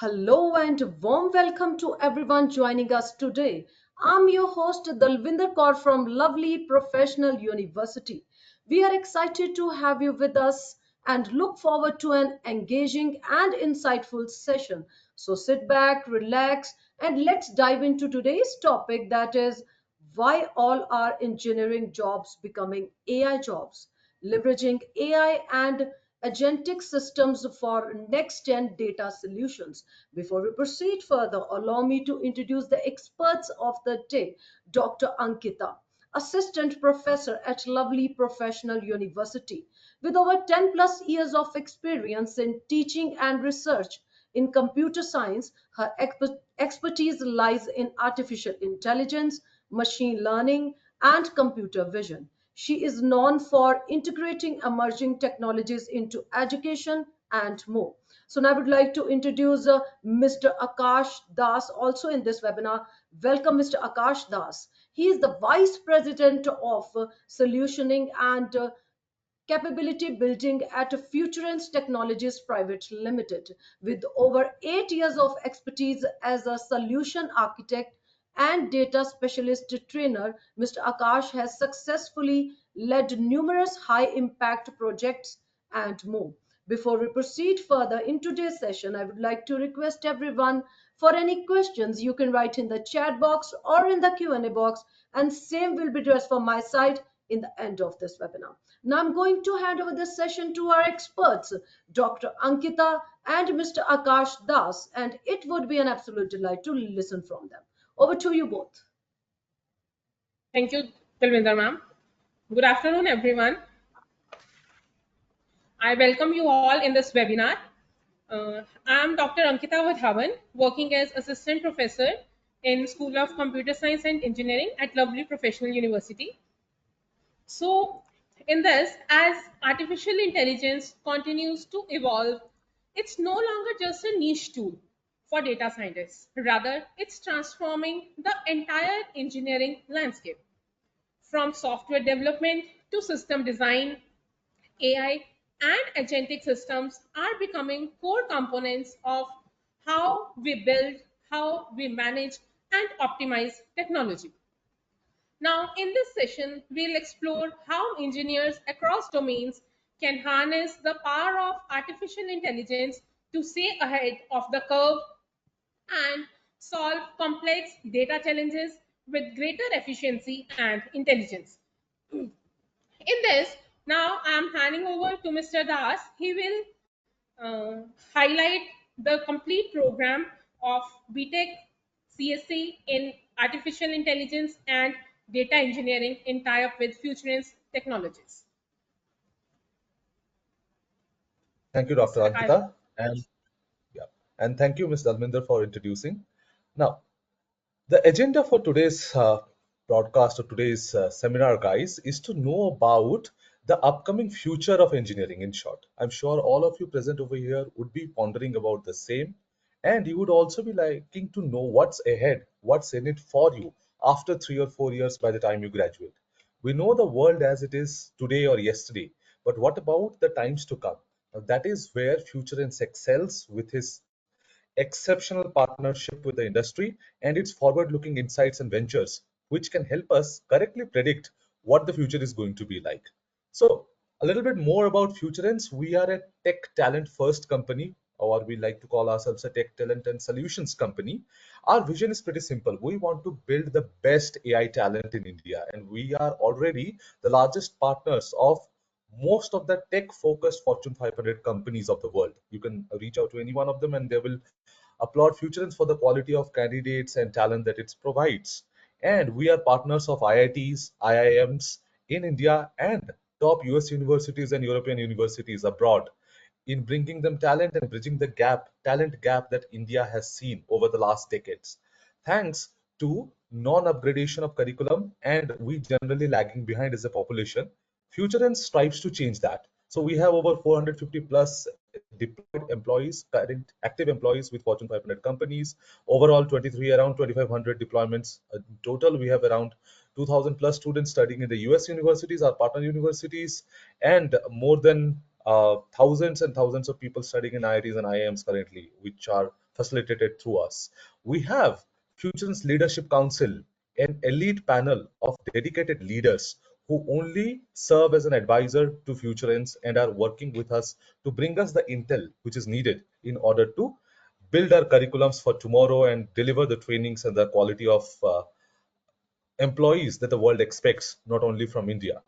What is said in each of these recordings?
Hello and warm welcome to everyone joining us today. I'm your host Dalvinder Kaur from lovely Professional University. We are excited to have you with us and look forward to an engaging and insightful session. So sit back, relax, and let's dive into today's topic, that is why all our engineering jobs becoming AI jobs, leveraging AI and agentic systems for next-gen data solutions. Before we proceed further, allow me to introduce the experts of the day, Dr. Ankita, Assistant Professor at Lovely Professional University, with over 10 plus years of experience in teaching and research in computer science. Her expertise lies in artificial intelligence, machine learning, and computer vision. She is known for integrating emerging technologies into education and more. So now I would like to introduce Mr. Akash Das also in this webinar. Welcome, Mr. Akash Das. He is the Vice President of Solutioning and Capability Building at Futurance Technologies Private Limited. With over 8 years of expertise as a solution architect and data specialist trainer, Mr. Akash has successfully led numerous high impact projects and more. Before we proceed further in today's session, I would like to request everyone, for any questions you can write in the chat box or in the Q&A box, and same will be addressed from my side in the end of this webinar. Now I'm going to hand over this session to our experts, Dr. Ankita and Mr. Akash Das, and it would be an absolute delight to listen from them. Over to you both. Thank you, Talvinder ma'am. Good afternoon, everyone. I welcome you all in this webinar. I'm Dr. Ankita Vadhavan, working as Assistant Professor in School of Computer Science and Engineering at Lovely Professional University. So, in this, as artificial intelligence continues to evolve, it's no longer just a niche tool for data scientists. Rather, it's transforming the entire engineering landscape. From software development to system design, AI and agentic systems are becoming core components of how we build, how we manage, and optimize technology. Now, in this session, we'll explore how engineers across domains can harness the power of artificial intelligence to stay ahead of the curve and solve complex data challenges with greater efficiency and intelligence. In this, now I'm handing over to Mr. Das. He will highlight the complete program of BTech CSC in Artificial Intelligence and Data Engineering in tie-up with Futurance Technologies. Thank you, Dr. Mr. Akash. Ankita, and thank you, Ms. Dalminder, for introducing. Now, the agenda for today's broadcast or today's seminar, guys, is to know about the upcoming future of engineering. In short, I'm sure all of you present over here would be pondering about the same, and you would also be liking to know what's ahead, what's in it for you after 3 or 4 years by the time you graduate. We know the world as it is today or yesterday, but what about the times to come? Now, that is where Futurance excels with his exceptional partnership with the industry and its forward-looking insights and ventures, which can help us correctly predict what the future is going to be like. So, a little bit more about Futurance. We are a tech talent first company, or we like to call ourselves a tech talent and solutions company. Our vision is pretty simple. We want to build the best AI talent in India, and we are already the largest partners of most of the tech focused Fortune 500 companies of the world. You can reach out to any one of them and they will applaud Futurance for the quality of candidates and talent that it provides. And we are partners of IITs, IIMs in India and top US universities and European universities abroad in bringing them talent and bridging the talent gap that India has seen over the last decades. Thanks to non-upgradation of curriculum and we generally lagging behind as a population, Futurance strives to change that. So we have over 450 plus deployed employees, current active employees with Fortune 500 companies. Overall, 23 around 2,500 deployments. In total, we have around 2,000 plus students studying in the US universities, our partner universities, and more than thousands and thousands of people studying in IITs and IIMs currently, which are facilitated through us. We have Fusion's Leadership Council, an elite panel of dedicated leaders who only serve as an advisor to Futurans and are working with us to bring us the intel which is needed in order to build our curriculums for tomorrow and deliver the trainings and the quality of employees that the world expects, not only from India.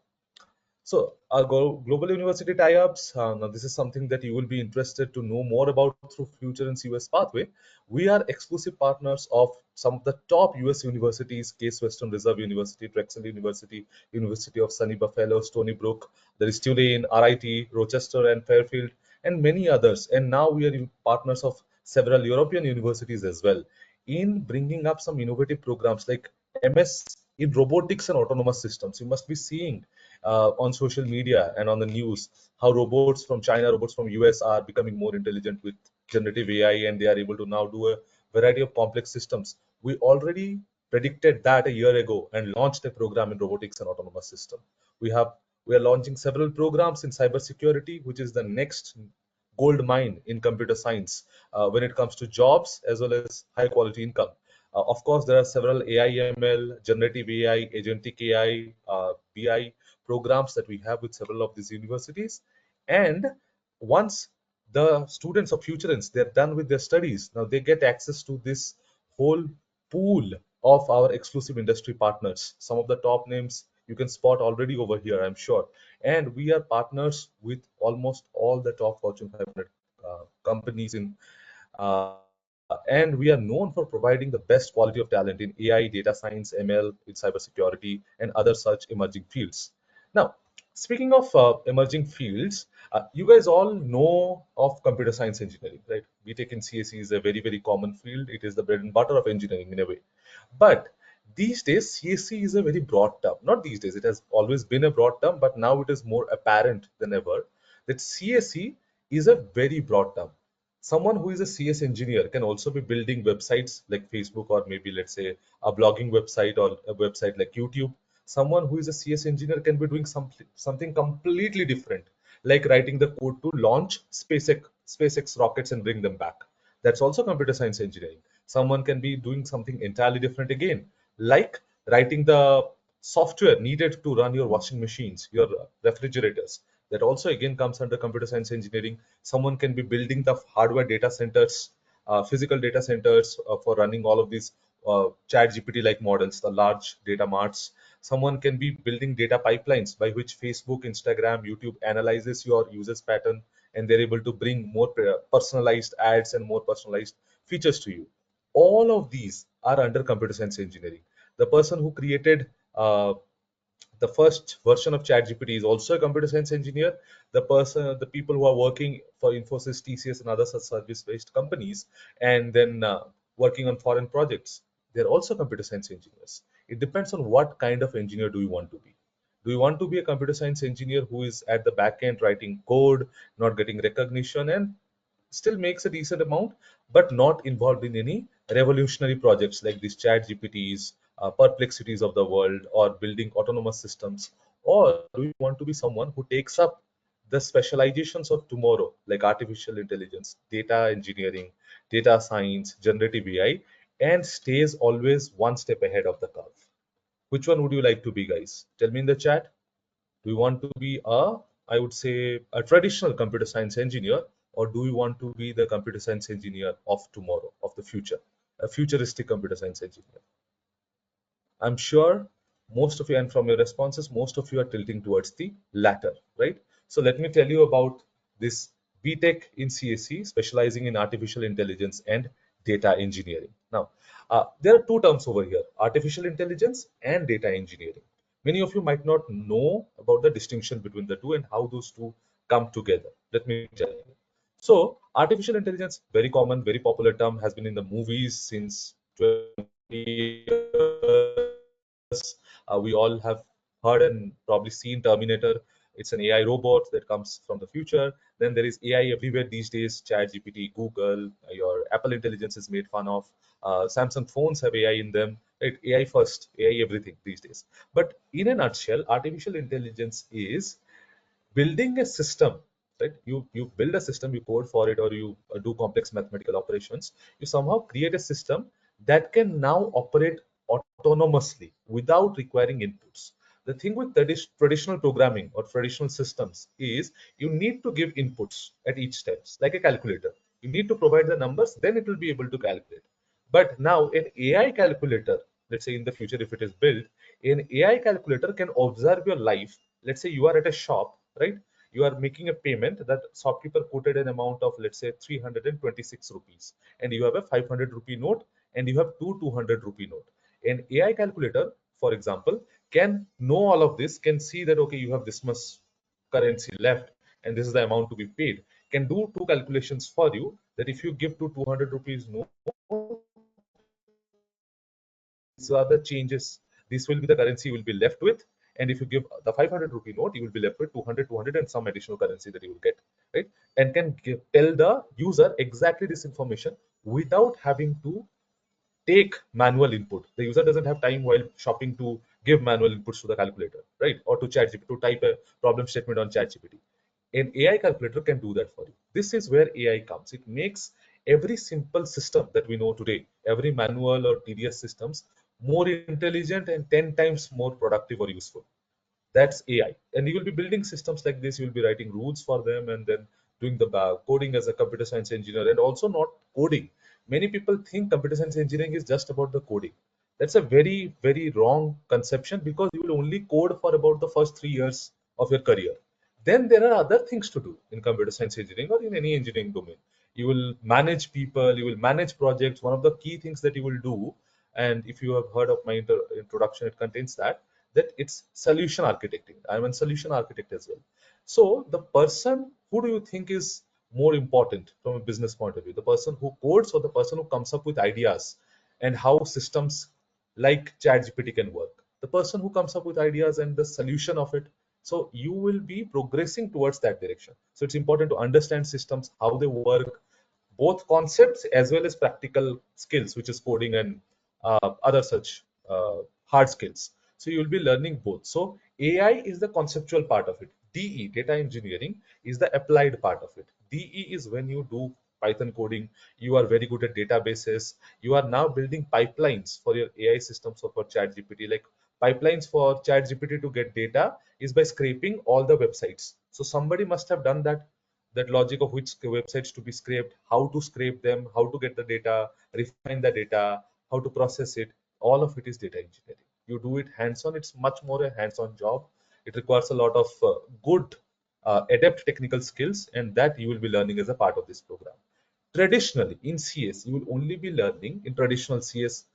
So, our global university tie-ups, now this is something that you will be interested to know more about through Future and US Pathway. We are exclusive partners of some of the top US universities: Case Western Reserve University, Drexel University, University of Sunny Buffalo, Stony Brook, there is Tulane, RIT, Rochester, and Fairfield, and many others. And now we are partners of several European universities as well in bringing up some innovative programs like MS in robotics and autonomous systems. You must be seeing on social media and on the news how robots from China, robots from US are becoming more intelligent with generative AI, and they are able to now do a variety of complex systems. We already predicted that a year ago and launched a program in robotics and autonomous system. We are launching several programs in cybersecurity, which is the next gold mine in computer science when it comes to jobs as well as high quality income. Of course, there are several AI, ML, generative AI, agentic AI, BI programs that we have with several of these universities. And once the students of Futurance, they're done with their studies, now they get access to this whole pool of our exclusive industry partners. Some of the top names you can spot already over here, I'm sure. And we are partners with almost all the top Fortune 500 companies in and we are known for providing the best quality of talent in AI, data science, ML, in cybersecurity, and other such emerging fields. Now, speaking of emerging fields, you guys all know of computer science engineering, right? BTech in CSE is a very, very common field. It is the bread and butter of engineering in a way. But these days, CSE is a very broad term. Not these days, it has always been a broad term, but now it is more apparent than ever that CSE is a very broad term. Someone who is a CS engineer can also be building websites like Facebook, or maybe let's say a blogging website or a website like YouTube. Someone who is a CS engineer can be doing something completely different, like writing the code to launch SpaceX rockets and bring them back. That's also computer science engineering. Someone can be doing something entirely different again, like writing the software needed to run your washing machines, your refrigerators. That also again comes under computer science engineering. Someone can be building the hardware data centers, physical data centers for running all of these chat GPT like models, the large data marts. Someone can be building data pipelines by which Facebook, Instagram, YouTube analyzes your users pattern, and they're able to bring more personalized ads and more personalized features to you. All of these are under computer science engineering. The person who created the first version of ChatGPT is also a computer science engineer. The people who are working for Infosys, TCS, and other such service-based companies, and then working on foreign projects, they're also computer science engineers. It depends on what kind of engineer do you want to be. Do you want to be a computer science engineer who is at the back end writing code, not getting recognition, and still makes a decent amount, but not involved in any revolutionary projects like these chat GPTs, perplexities of the world, or building autonomous systems? Or do you want to be someone who takes up the specializations of tomorrow, like artificial intelligence, data engineering, data science, generative AI, and stays always one step ahead of the curve? Which one would you like to be, guys? Tell me in the chat. Do you want to be I would say, a traditional computer science engineer, or do you want to be the computer science engineer of tomorrow, of the future, a futuristic computer science engineer? I'm sure most of you, and from your responses, most of you are tilting towards the latter, right? So let me tell you about this BTech in CSE, specializing in artificial intelligence and data engineering. Now, there are two terms over here: artificial intelligence and data engineering. Many of you might not know about the distinction between the two and how those two come together. Let me tell you. So, artificial intelligence, very common, very popular term, has been in the movies since 20 years. We all have heard and probably seen Terminator. It's an AI robot that comes from the future. Then there is AI everywhere these days: ChatGPT, Google, your Apple Intelligence is made fun of. Samsung phones have AI in them. Right? AI first, AI everything these days. But in a nutshell, artificial intelligence is building a system right? You build a system, you code for it, or you do complex mathematical operations. You somehow create a system that can now operate autonomously without requiring inputs. The thing with traditional programming or traditional systems is you need to give inputs at each steps, like a calculator. You need to provide the numbers, then it will be able to calculate. But now an AI calculator, let's say in the future if it is built, an AI calculator can observe your life. Let's say you are at a shop, right? You are making a payment, that shopkeeper quoted an amount of, let's say, 326 rupees, and you have a 500 rupee note, and you have two 200 rupee note. An AI calculator, for example, can know all of this, can see that, okay, you have this much currency left, and this is the amount to be paid, can do two calculations for you, that if you give to 200 rupees note, these are the changes. This will be the currency you will be left with. And if you give the 500 rupee note, you will be left with 200, and some additional currency that you will get, right? And can tell the user exactly this information without having to take manual input. The user doesn't have time while shopping to give manual inputs to the calculator, right? Or to ChatGPT to type a problem statement on ChatGPT. An AI calculator can do that for you. This is where AI comes. It makes every simple system that we know today, every manual or tedious systems, more intelligent and 10 times more productive or useful. That's AI. And you will be building systems like this. You will be writing rules for them and then doing the coding as a computer science engineer, and also not coding. Many people think computer science engineering is just about the coding. That's a very, very wrong conception, because you will only code for about the first 3 years of your career. Then there are other things to do in computer science engineering or in any engineering domain. You will manage people, you will manage projects. One of the key things that you will do, and if you have heard of my introduction, it contains that it's solution architecting. I'm a solution architect as well. So the person, who do you think is more important from a business point of view? The person who codes, or the person who comes up with ideas and how systems like ChatGPT can work? The person who comes up with ideas and the solution of it. So you will be progressing towards that direction. So it's important to understand systems, how they work, both concepts as well as practical skills, which is coding and other such hard skills. So you will be learning both. So AI is the conceptual part of it. DE, data engineering, is the applied part of it. DE is when you do Python coding, you are very good at databases. You are now building pipelines for your AI systems or for ChatGPT. Like pipelines for ChatGPT to get data is by scraping all the websites. So somebody must have done that logic of which websites to be scraped, how to scrape them, how to get the data, refine the data, how to process it. All of it is data engineering. You do it hands-on. It's much more a hands-on job. It requires a lot of good, adept technical skills, and that you will be learning as a part of this program. Traditionally, in CS, you will only be learning in traditional CS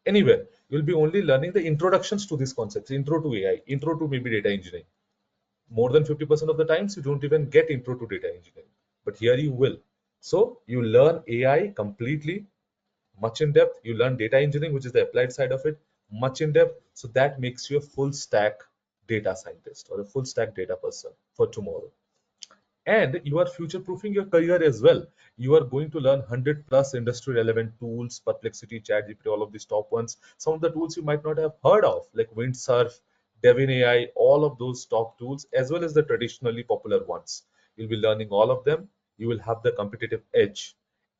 anywhere. You will be only learning the introductions to these concepts, intro to AI, intro to maybe data engineering. More than 50% of the times, you don't even get intro to data engineering. But here you will. So you learn AI completely, much in depth. You learn data engineering, which is the applied side of it, much in depth. So that makes you a full stack data scientist or a full stack data person for tomorrow. And you are future proofing your career as well. You are going to learn 100 plus industry relevant tools, Perplexity, ChatGPT, all of these top ones. Some of the tools you might not have heard of, like Windsurf, Devin AI, all of those top tools, as well as the traditionally popular ones. You'll be learning all of them. You will have the competitive edge.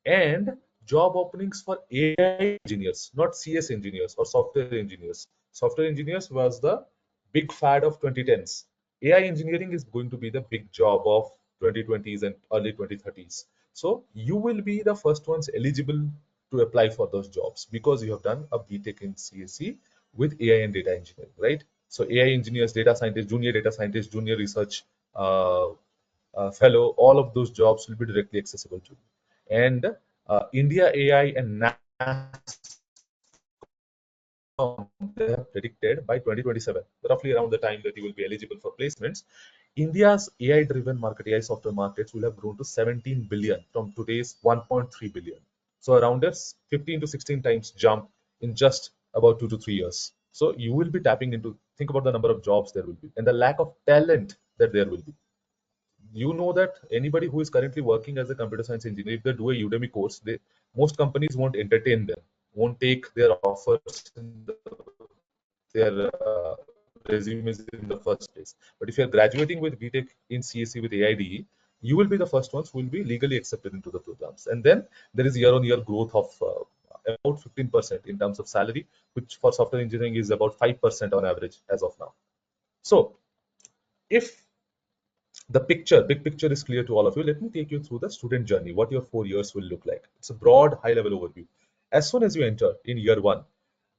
And job openings for AI engineers, not CS engineers or software engineers. Software engineers was the big fad of 2010s. AI engineering is going to be the big job of 2020s and early 2030s. So you will be the first ones eligible to apply for those jobs because you have done a BTech in CSE with AI and data engineering, right? So AI engineers, data scientists, junior research fellow, all of those jobs will be directly accessible to you. And India AI and NASA, they have predicted by 2027, roughly around the time that you will be eligible for placements, India's AI-driven market, AI software markets will have grown to 17 billion from today's 1.3 billion. So around a 15 to 16 times jump in just about 2 to 3 years. So you will be tapping into, think about the number of jobs there will be and the lack of talent that there will be. You know that anybody who is currently working as a computer science engineer, if they do a Udemy course, most companies won't entertain them, won't take their offers in their resumes in the first place. But if you're graduating with BTech in CSE with AIDE, you will be the first ones who will be legally accepted into the programs. And then there is year-on-year growth of about 15% in terms of salary, which for software engineering is about 5% on average as of now. So if the big picture is clear to all of you, let me take you through the student journey, what your 4 years will look like. It's a broad, high-level overview. As soon as you enter in year one,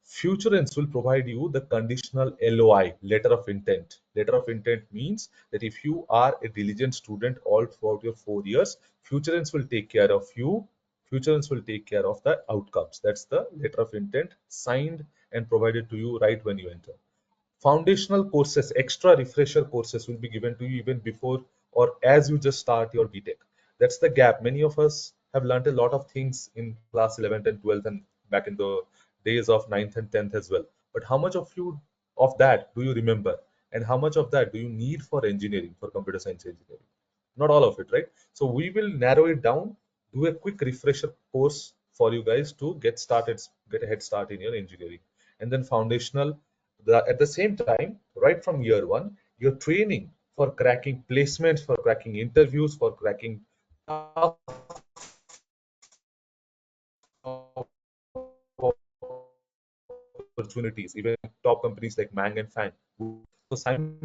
Futurance will provide you the conditional LOI, letter of intent. Letter of intent means that if you are a diligent student all throughout your 4 years, Futurance will take care of you. Futurance will take care of the outcomes. That's the letter of intent signed and provided to you right when you enter. Foundational courses, extra refresher courses will be given to you even before or as you just start your BTech. That's the gap. Many of us have learned a lot of things in class 11th and 12th and back in the days of 9th and 10th as well. But how much of that do you remember? And how much of that do you need for engineering, for computer science engineering? Not all of it, right? So we will narrow it down, do a quick refresher course for you guys to get started, get a head start in your engineering. And then foundational, at the same time, right from year one, you're training for cracking placements, for cracking interviews, for cracking opportunities, even top companies like Mang and Fang. So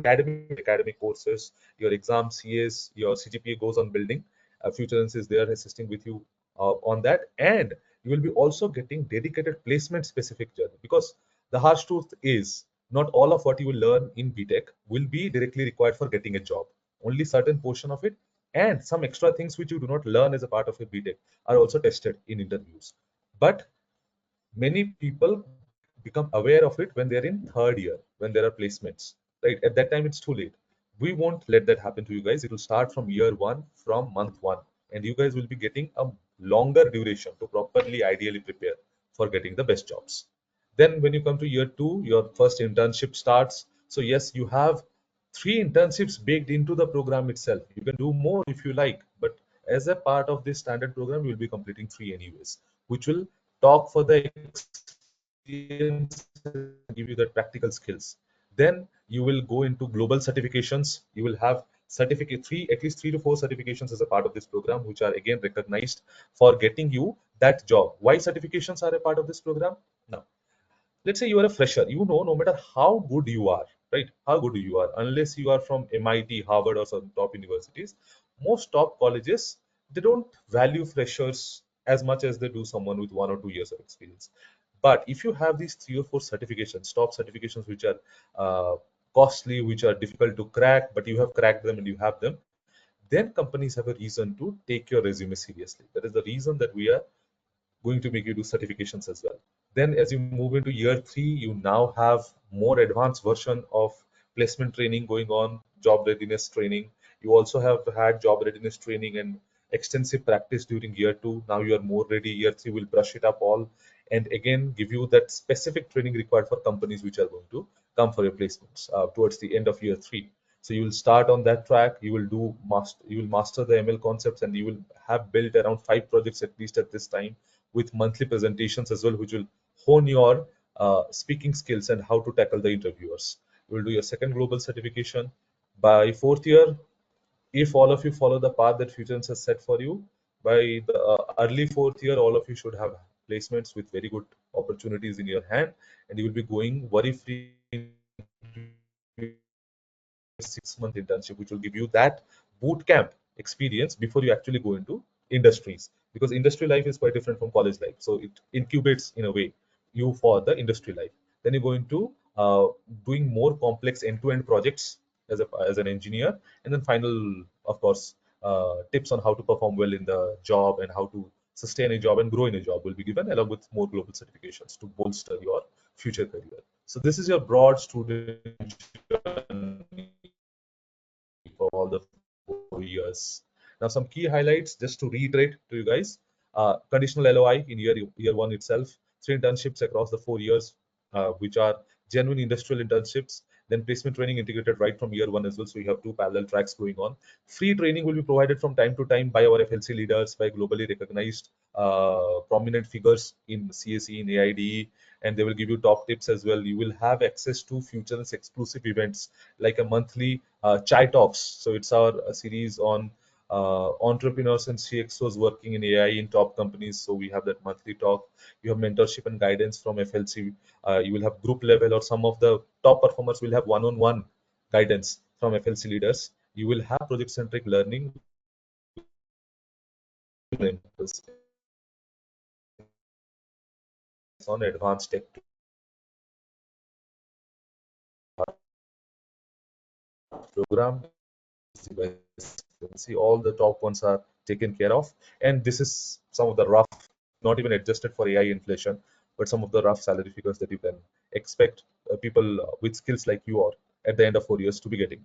academic courses, your exam CAs, your CGPA goes on building. Futurance is there assisting with you on that, and you will be also getting dedicated placement specific journey, because the harsh truth is not all of what you will learn in BTech will be directly required for getting a job. Only certain portion of it and some extra things which you do not learn as a part of your BTech are also tested in interviews. But many people become aware of it when they're in third year, when there are placements, right? At that time it's too late. We won't let that happen to you guys. It will start from year one, from month one, and you guys will be getting a longer duration to properly ideally prepare for getting the best jobs. Then when you come to year two, your first internship starts. So yes, you have 3 internships baked into the program itself. You can do more if you like, but as a part of this standard program, you will be completing 3 anyways, which will talk for the experience, give you the practical skills. Then you will go into global certifications. You will have certificate three, at least 3 to 4 certifications as a part of this program, which are again recognized for getting you that job. Why certifications are a part of this program? Now, let's say you are a fresher, you know, no matter how good you are, right, how good you are, unless you are from MIT, Harvard, or some top universities, most top colleges, they don't value freshers as much as they do someone with 1 or 2 years of experience. But if you have these 3 or 4 certifications, top certifications, which are costly, which are difficult to crack, but you have cracked them and you have them, then companies have a reason to take your resume seriously. That is the reason that we are going to make you do certifications as well. Then as you move into year three, you now have more advanced version of placement training going on, job readiness training. You also have had job readiness training and extensive practice during year two. Now you are more ready. Year three will brush it up all and again give you that specific training required for companies which are going to come for your placements towards the end of year three. So you will start on that track. You will you will master the ML concepts, and you will have built around 5 projects at least at this time, with monthly presentations as well, which will hone your speaking skills and how to tackle the interviewers. You will do your second global certification. By fourth year, if all of you follow the path that Futurance has set for you, by the early fourth year, all of you should have placements with very good opportunities in your hand, and you will be going worry free 6 month internship, which will give you that boot camp experience before you actually go into industries. Because industry life is quite different from college life, so it incubates in a way you for the industry life. Then you go into doing more complex end-to-end projects as an engineer, and then final, of course, tips on how to perform well in the job and how to sustain a job and grow in a job will be given, along with more global certifications to bolster your future career. So this is your broad student journey for all the 4 years. Now, some key highlights just to reiterate to you guys: conditional LOI in year one itself, 3 internships across the 4 years, which are genuine industrial internships. Then placement training integrated right from year one as well. So you have 2 parallel tracks going on. Free training will be provided from time to time by our FLC leaders, by globally recognized prominent figures in CSE, in AIDE, and they will give you top tips as well. You will have access to Futurance exclusive events like a monthly chai talks. So it's our series on entrepreneurs and CXOs working in AI in top companies. So we have that monthly talk. You have mentorship and guidance from FLC. You will have group level, or some of the top performers will have one-on-one guidance from FLC leaders. You will have project-centric learning on advanced tech program. See, all the top ones are taken care of, and this is some of the rough, not even adjusted for AI inflation, but some of the rough salary figures that you can expect people with skills like you are at the end of 4 years to be getting.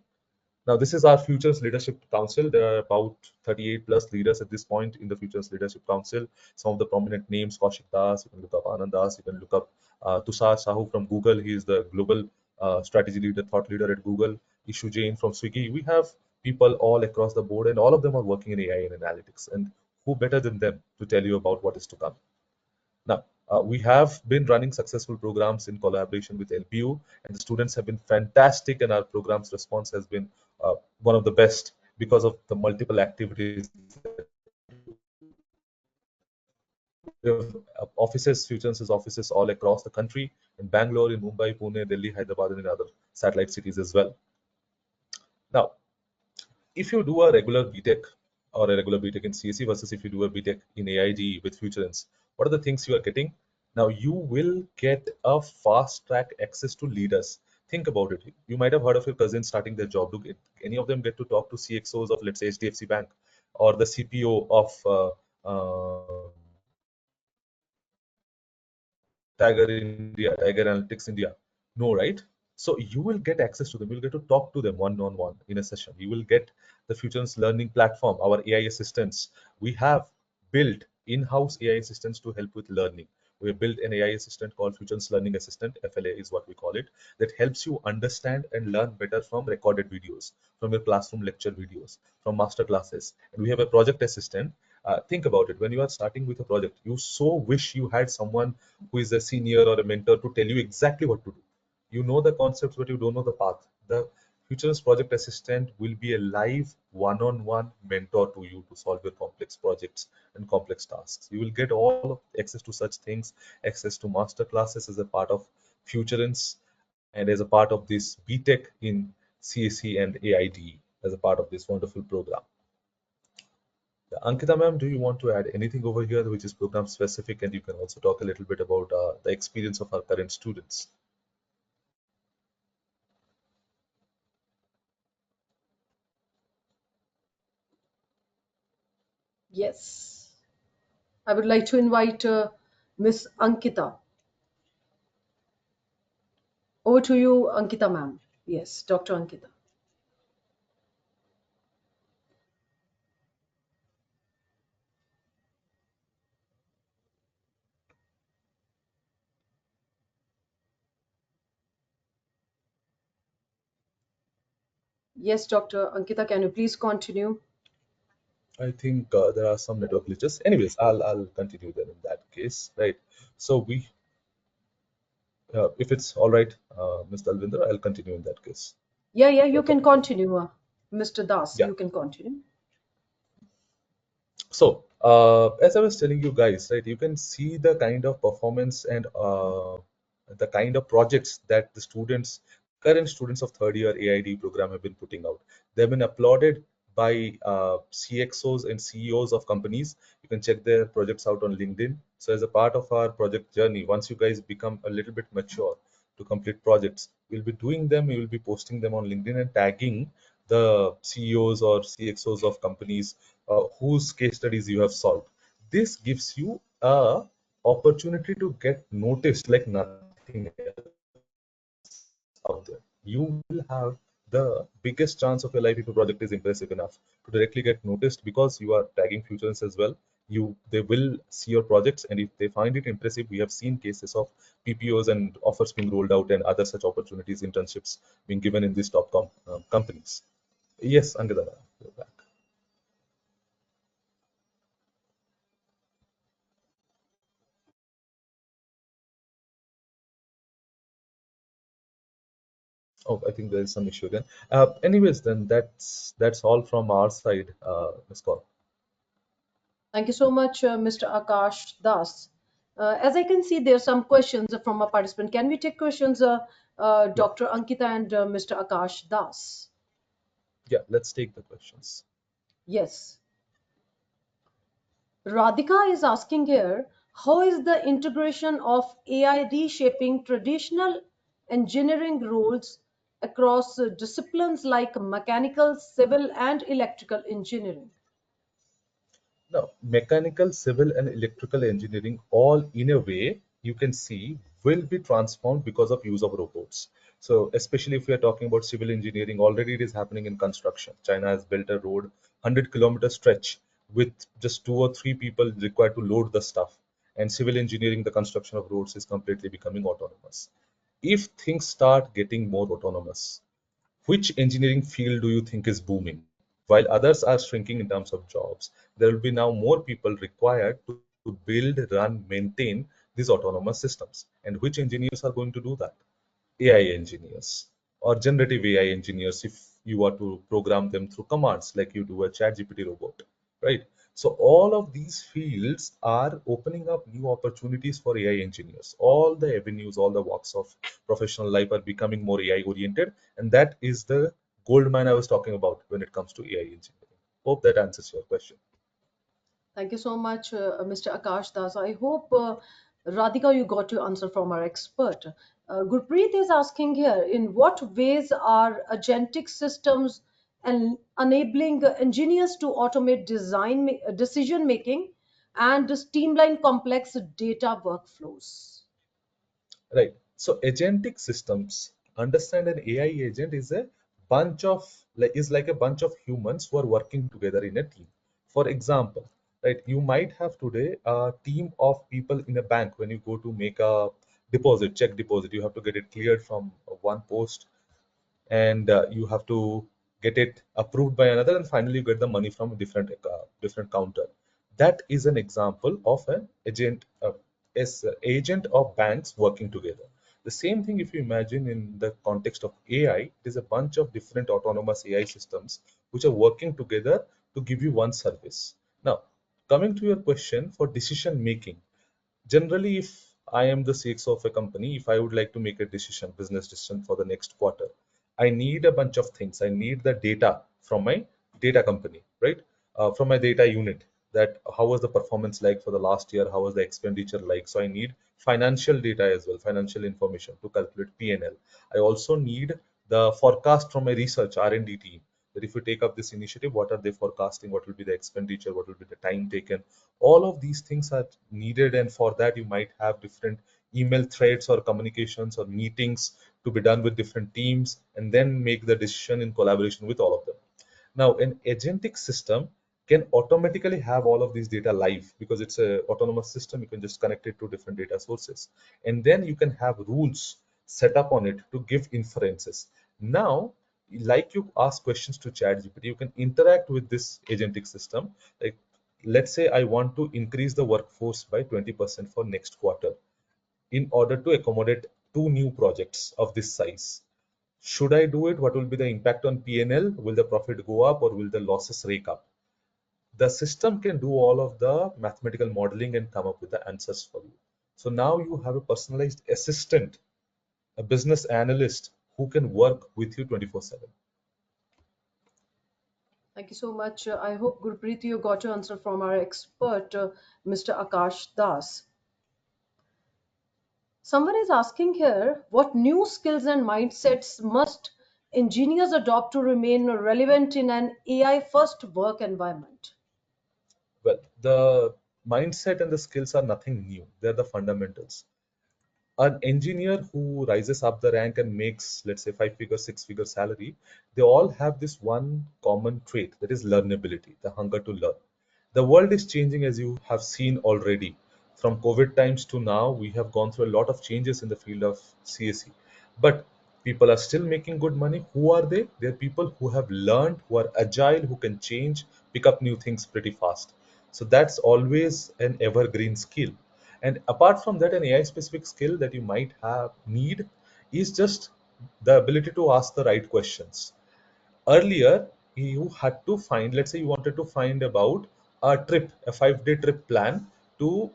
Now, this is our Futures Leadership Council. There are about 38 plus leaders at this point in the Futures Leadership Council. Some of the prominent names: Kaushik Das, you can look up Anand Das, you can look up Tushar Sahu from Google. He is the global strategy leader, thought leader at Google. Ishu Jain from Swiggy. We have people all across the board, and all of them are working in AI and analytics. And who better than them to tell you about what is to come? Now, we have been running successful programs in collaboration with LPU, and the students have been fantastic, and our program's response has been one of the best because of the multiple activities. We have offices, Futures offices all across the country, in Bangalore, in Mumbai, Pune, Delhi, Hyderabad, and in other satellite cities as well. Now, if you do a regular BTech or a regular BTech in CSE versus if you do a BTech in AIG with Futurance, what are the things you are getting? Now, you will get a fast track access to leaders. Think about it. You might have heard of your cousin starting their job. Do any of them get to talk to CXOs of, let's say, HDFC Bank, or the CPO of Tiger Analytics India? No, right? So you will get access to them. You'll get to talk to them one-on-one in a session. You will get the Futures Learning Platform, our AI assistants. We have built in-house AI assistants to help with learning. We have built an AI assistant called Futures Learning Assistant, FLA is what we call it, that helps you understand and learn better from recorded videos, from your classroom lecture videos, from master classes. And we have a project assistant. Think about it. When you are starting with a project, you so wish you had someone who is a senior or a mentor to tell you exactly what to do. You know the concepts, but you don't know the path. The Futures Project Assistant will be a live one-on-one mentor to you to solve your complex projects and complex tasks. You will get all of access to such things, access to master classes as a part of Futurance, and as a part of this BTech in CSE and AIDE as a part of this wonderful program. Ankita ma'am, do you want to add anything over here which is program specific, and you can also talk a little bit about the experience of our current students? Yes. I would like to invite Miss Ankita. Over to you, Ankita ma'am. Yes, Dr. Ankita. Yes, Dr. Ankita, can you please continue? I think there are some network glitches. Anyways, I'll continue then in that case, right? So if it's all right, Mr. Alvinder, I'll continue in that case. Yeah, yeah, you Dr. can Alvinder. continue. Mr. Das, Yeah. you can continue. So, as I was telling you guys, right, you can see the kind of performance and the kind of projects that the students, current students of third year AID program have been putting out. They've been applauded by CXOs and CEOs of companies. You can check their projects out on LinkedIn. So, as a part of our project journey, once you guys become a little bit mature to complete projects, we'll be doing them. We will be posting them on LinkedIn and tagging the CEOs or CXOs of companies whose case studies you have solved. This gives you a opportunity to get noticed like nothing out there. You will have the biggest chance of your life if your project is impressive enough to directly get noticed because you are tagging Futures as well. They will see your projects, and if they find it impressive, we have seen cases of PPOs and offers being rolled out and other such opportunities, internships being given in these top companies. Yes, Angada, you're back. Oh, I think there is some issue then. Anyways, then that's all from our side, Ms. Kaur. Thank you so much, Mr. Akash Das. As I can see, there are some questions from a participant. Can we take questions, Yeah, Dr. Ankita and Mr. Akash Das? yeah. Let's take the questions. Yes. Radhika is asking here, how is the integration of AI reshaping traditional engineering roles across disciplines like mechanical, civil, and electrical engineering? Now, mechanical, civil, and electrical engineering, all in a way, you can see, will be transformed because of use of robots. So, especially if we are talking about civil engineering, already it is happening in construction. China has built a road, 100-kilometer stretch with just 2 or 3 people required to load the stuff. And civil engineering, the construction of roads, is completely becoming autonomous. If things start getting more autonomous, which engineering field do you think is booming? While others are shrinking in terms of jobs, there will be now more people required to build, run, maintain these autonomous systems. And which engineers are going to do that? AI engineers or generative AI engineers if you are to program them through commands like you do a chat GPT robot, right? So all of these fields are opening up new opportunities for AI engineers. All the avenues, all the walks of professional life are becoming more AI oriented, and that is the gold mine I was talking about when it comes to AI engineering. Hope that answers your question. Thank you so much, Mr. Akash Das. I hope, Radhika, you got your answer from our expert. Gurpreet is asking here, in what ways are agentic systems and enabling engineers to automate decision making and streamline complex data workflows? Right. So agentic systems understand an AI agent is a bunch of like a bunch of humans who are working together in a team. For example, right, you might have today a team of people in a bank when you go to make a deposit, check deposit, you have to get it cleared from one post and you have to get it approved by another, and finally you get the money from a different counter. That is an example of an agent of banks working together. The same thing, if you imagine in the context of AI, it is a bunch of different autonomous AI systems which are working together to give you one service. Now, coming to your question for decision making, generally, if I am the CXO of a company, if I would like to make a decision, business decision for the next quarter, I need a bunch of things. I need the data from my data company, right? From my data unit, that how was the performance like for the last year? How was the expenditure like? So I need financial data as well, financial information to calculate P&L. I also need the forecast from my research R&D team, that if you take up this initiative, what are they forecasting? What will be the expenditure? What will be the time taken? All of these things are needed, and for that you might have different email threads or communications or meetings to be done with different teams, and then make the decision in collaboration with all of them. Now, an agentic system can automatically have all of these data live because it's a autonomous system. You can just connect it to different data sources, and then you can have rules set up on it to give inferences. Now, like you ask questions to ChatGPT, you can interact with this agentic system. Like, let's say I want to increase the workforce by 20% for next quarter in order to accommodate two new projects of this size. Should I do it? What will be the impact on P&L? Will the profit go up or will the losses rake up? The system can do all of the mathematical modeling and come up with the answers for you. So now you have a personalized assistant, a business analyst who can work with you 24/7. Thank you so much. I hope, Gurpreet, you got your answer from our expert, Mr. Akash Das. Someone is asking here, what new skills and mindsets must engineers adopt to remain relevant in an AI first work environment? Well, the mindset and the skills are nothing new. They're the fundamentals. An engineer who rises up the rank and makes, let's say, 5 figure, 6 figure salary, they all have this one common trait, that is learnability, the hunger to learn. The world is changing, as you have seen already. From COVID times to now, we have gone through a lot of changes in the field of CSE. But people are still making good money. Who are they? They're people who have learned, who are agile, who can change, pick up new things pretty fast. So that's always an evergreen skill. And apart from that, an AI specific skill that you might have need is just the ability to ask the right questions. Earlier, you had to find, let's say you wanted to find about a trip, a 5 day trip plan to,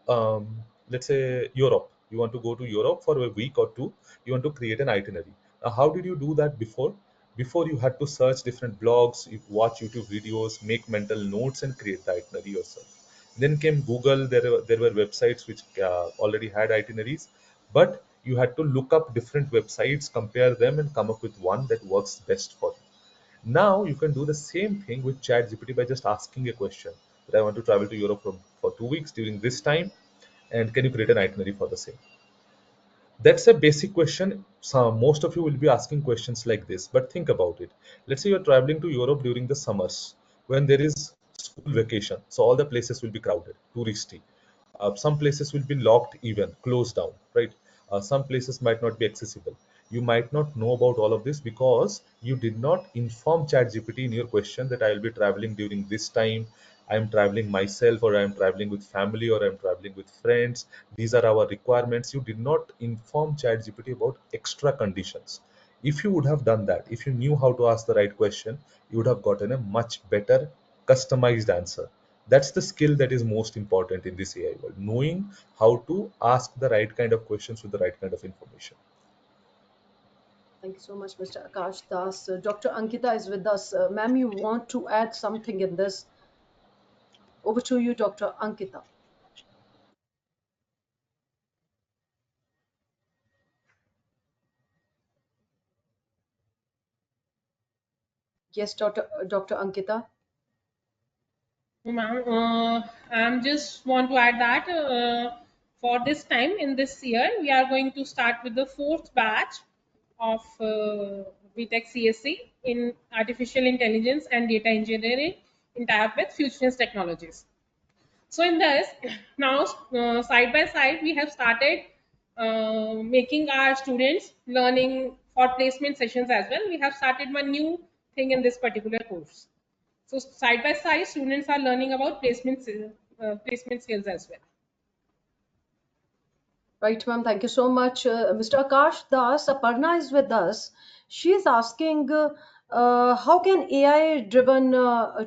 let's say, Europe. You want to go to Europe for a week or two. You want to create an itinerary. Now, how did you do that before? Before, you had to search different blogs, you watch YouTube videos, make mental notes, and create the itinerary yourself. Then came Google. There were websites which already had itineraries, but you had to look up different websites, compare them, and come up with one that works best for you. Now you can do the same thing with ChatGPT by just asking a question that I want to travel to Europe for 2 weeks during this time, and can you create an itinerary for the same? That's a basic question. Most of you will be asking questions like this, but think about it. Let's say you're traveling to Europe during the summers when there is school vacation, so all the places will be crowded, touristy. Some places will be locked, even closed down, right? Some places might not be accessible. You might not know about all of this because you did not inform ChatGPT in your question that I will be traveling during this time. I am traveling myself, or I am traveling with family, or I am traveling with friends. These are our requirements. You did not inform ChatGPT about extra conditions. If you would have done that, if you knew how to ask the right question, you would have gotten a much better customized answer. That's the skill that is most important in this AI world, knowing how to ask the right kind of questions with the right kind of information. Thank you so much, Mr. Akash Das. Dr. Ankita is with us. Ma'am, you want to add something in this? Over to you, Dr. Ankita. Yes, Dr. Ankita. Ma'am, I'm just want to add that for this time in this year, we are going to start with the fourth batch of BTech CSC in artificial intelligence and data engineering in tie-up with Fusionist Technologies. So in this, now side by side, we have started making our students learning for placement sessions as well. We have started one new thing in this particular course. So side by side, students are learning about placement skills as well. Right, ma'am. Thank you so much. Mr. Akash Das, Aparna is with us. She is asking, how can AI-driven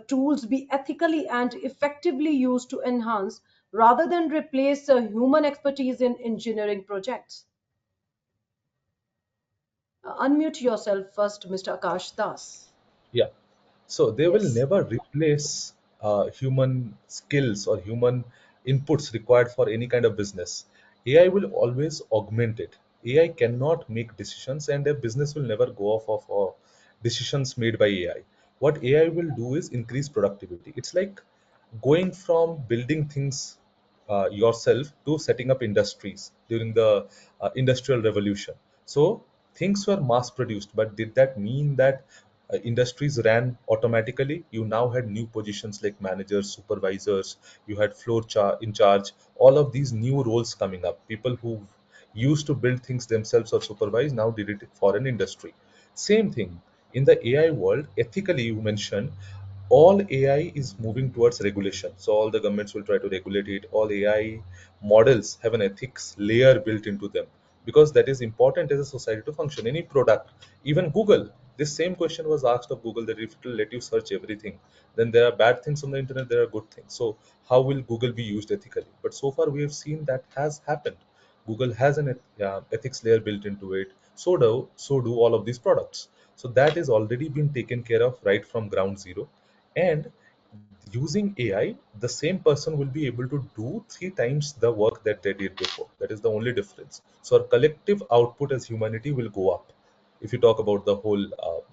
tools be ethically and effectively used to enhance rather than replace human expertise in engineering projects? Unmute yourself first, Mr. Akash Das. Yeah. So they will Yes. never replace human skills or human inputs required for any kind of business. AI will always augment it. AI cannot make decisions, and a business will never go off of decisions made by AI. What AI will do is increase productivity. It's like going from building things yourself to setting up industries during the industrial revolution. So things were mass produced, but did that mean that industries ran automatically? You now had new positions like managers, supervisors, you had in charge, all of these new roles coming up. People who used to build things themselves or supervise now did it for an industry. Same thing in the AI world. Ethically, you mentioned all AI is moving towards regulation. So all the governments will try to regulate it. All AI models have an ethics layer built into them because that is important as a society to function. Any product, even Google, this same question was asked of Google, that if it will let you search everything, then there are bad things on the internet, there are good things. So how will Google be used ethically? But so far we have seen that has happened. Google has an ethics layer built into it. So do all of these products. So that is already been taken care of right from ground zero. And using AI, the same person will be able to do 3 times the work that they did before. That is the only difference. So our collective output as humanity will go up if you talk about the whole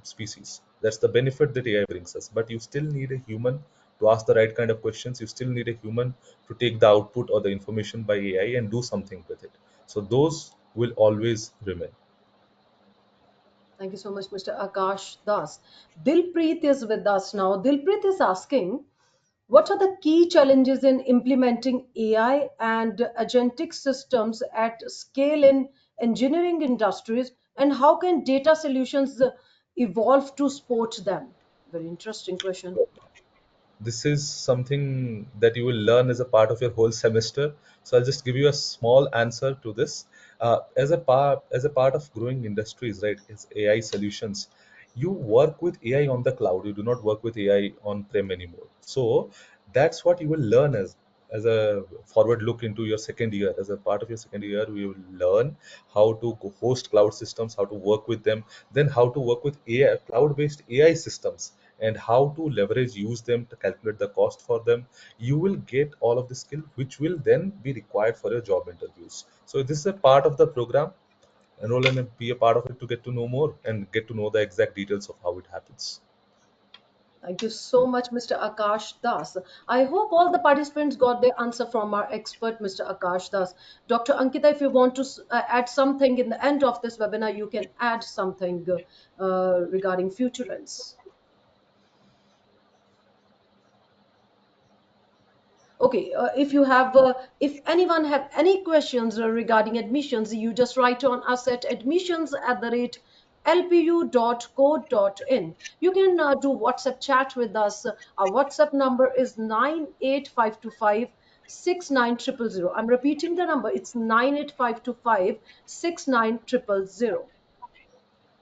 species. That's the benefit that AI brings us. But you still need a human to ask the right kind of questions. You still need a human to take the output or the information by AI and do something with it. So those will always remain. Thank you so much, Mr. Akash Das. Dilpreet is with us now. Dilpreet is asking, what are the key challenges in implementing AI and agentic systems at scale in engineering industries, and how can data solutions evolve to support them? Very interesting question. This is something that you will learn as a part of your whole semester. So I'll just give you a small answer to this. As a part of growing industries, right, is AI solutions. You work with AI on the cloud. You do not work with AI on prem anymore. So that's what you will learn as a forward look into your second year. As a part of your second year, we will learn how to host cloud systems, how to work with them, then how to work with AI, cloud-based AI systems, and how to leverage, use them to calculate the cost for them. You will get all of the skill which will then be required for your job interviews. So this is a part of the program. Enroll and be a part of it to get to know more and get to know the exact details of how it happens. Thank you so much, Mr. Akash Das. I hope all the participants got the answer from our expert, Mr. Akash Das. Dr. Ankita, if you want to add something in the end of this webinar, you can add something regarding future trends. Okay, if anyone have any questions regarding admissions, you just write on us at admissions@lpu.co.in. You can do WhatsApp chat with us. Our WhatsApp number is 98525 69000. I'm repeating the number. It's 98525 69000.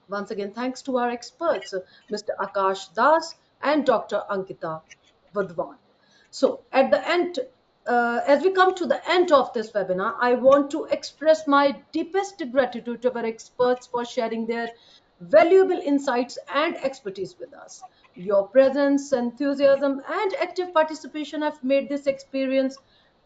Once again, thanks to our experts, Mr. Akash Das and Dr. Ankita Vadwan. So, at the end, as we come to the end of this webinar, I want to express my deepest gratitude to our experts for sharing their valuable insights and expertise with us. Your presence, enthusiasm, and active participation have made this experience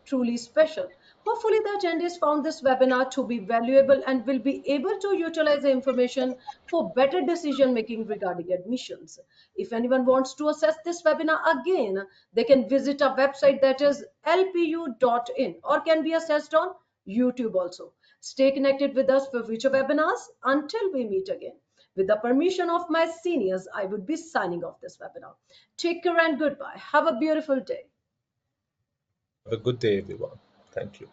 truly special. Hopefully, the attendees found this webinar to be valuable and will be able to utilize the information for better decision making regarding admissions. If anyone wants to access this webinar again, they can visit our website, that is lpu.in, or can be accessed on YouTube also. Stay connected with us for future webinars until we meet again. With the permission of my seniors, I would be signing off this webinar. Take care and goodbye. Have a beautiful day. Have a good day, everyone. Thank you.